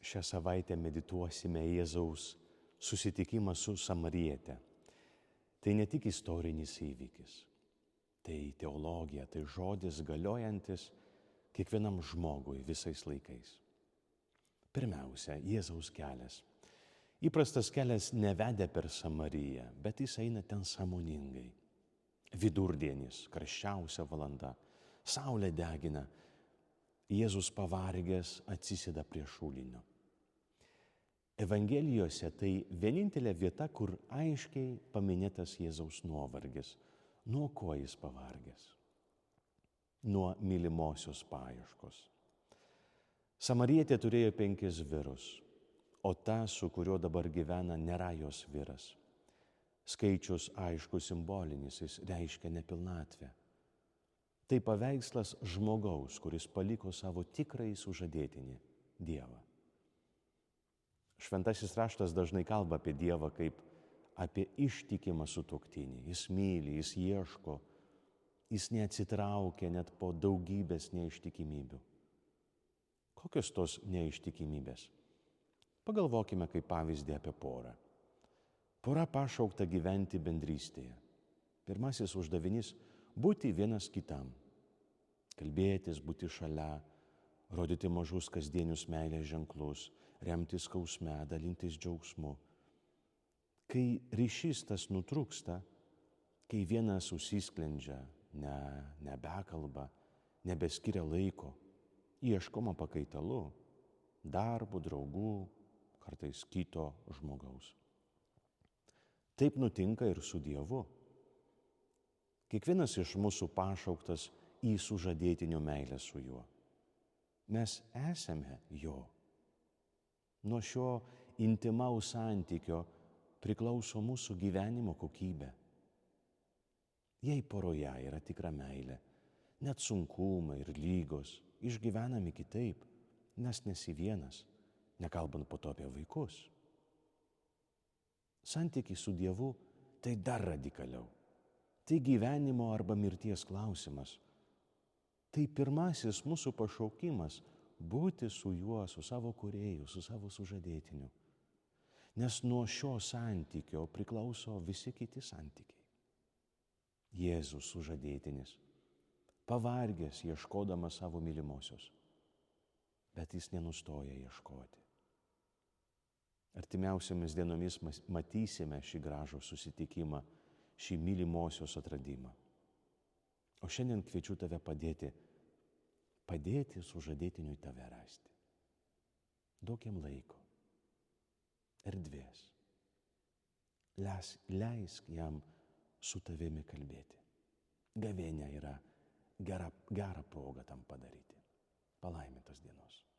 Šią savaitę medituosime Jėzaus susitikimą su Samariete. Tai ne tik istorinis įvykis, tai teologija, tai žodis galiojantis kiekvienam žmogui visais laikais. Pirmiausia, Jėzaus kelias. Įprastas kelias nevedė per Samariją, bet jis eina ten sąmoningai. Vidurdienis, karščiausia valanda, saulė degina, Jėzus pavargęs atsisėda prie šulinio. Evangelijose tai vienintelė vieta, kur aiškiai paminėtas Jėzaus nuovargis. Nuo ko jis pavargęs? Nuo mylimosios paieškos. Samarietė turėjo 5 vyrus, o ta, su kuriuo dabar gyvena, nėra jos vyras. Skaičius aišku simbolinis, jis reiškia nepilnatvę. Tai paveikslas žmogaus, kuris paliko savo tikrąjį sužadėtinį – Dievą. Šventasis raštas dažnai kalba apie Dievą kaip apie ištikimą sutuoktinį. Jis myli, jis ieško, jis neatsitraukia net po daugybės neištikimybių. Kokios tos neištikimybės? Pagalvokime kaip pavyzdį apie porą. Pora pašaukta gyventi bendrystėje. Pirmasis uždavinys – būti vienas kitam. Kalbėtis, būti šalia, rodyti mažus kasdienius meilės ženklus, remtis skausme, dalintis džiaugsmu. Kai ryšys tas nutrūksta, kai vienas užsisklendžia, nebekalba, nebeskiria laiko, ieškoma pakaitalų, darbų, draugų, kartais kito žmogaus. Taip nutinka ir su Dievu. Kiekvienas iš mūsų pašauktas į sužadėtinio meilę su juo. Mes esame jo. Nuo šio intimaus santykio priklauso mūsų gyvenimo kokybė. Jei poroje yra tikra meilė, net sunkumai ir lygos išgyvenami kitaip, nes nesi vienas, nekalbant po to apie vaikus. Santykiai su Dievu tai dar radikaliau. Tai gyvenimo arba mirties klausimas. Tai pirmasis mūsų pašaukimas būti su juo, su savo kūrėju, su savo sužadėtiniu. Nes nuo šio santykio priklauso visi kiti santykiai. Jėzus sužadėtinis, pavargęs ieškodamas savo mylimosios, bet jis nenustoja ieškoti. Artimiausiamis dienomis matysime šį gražų susitikimą, šį mylimosios atradimą. O šiandien kviečiu tave padėti sužadėtiniui tave rasti. Duok jam laiko, erdvės. Leisk jam su tavimi kalbėti. Gavėnia yra gera proga tam padaryti. Palaimintos dienos.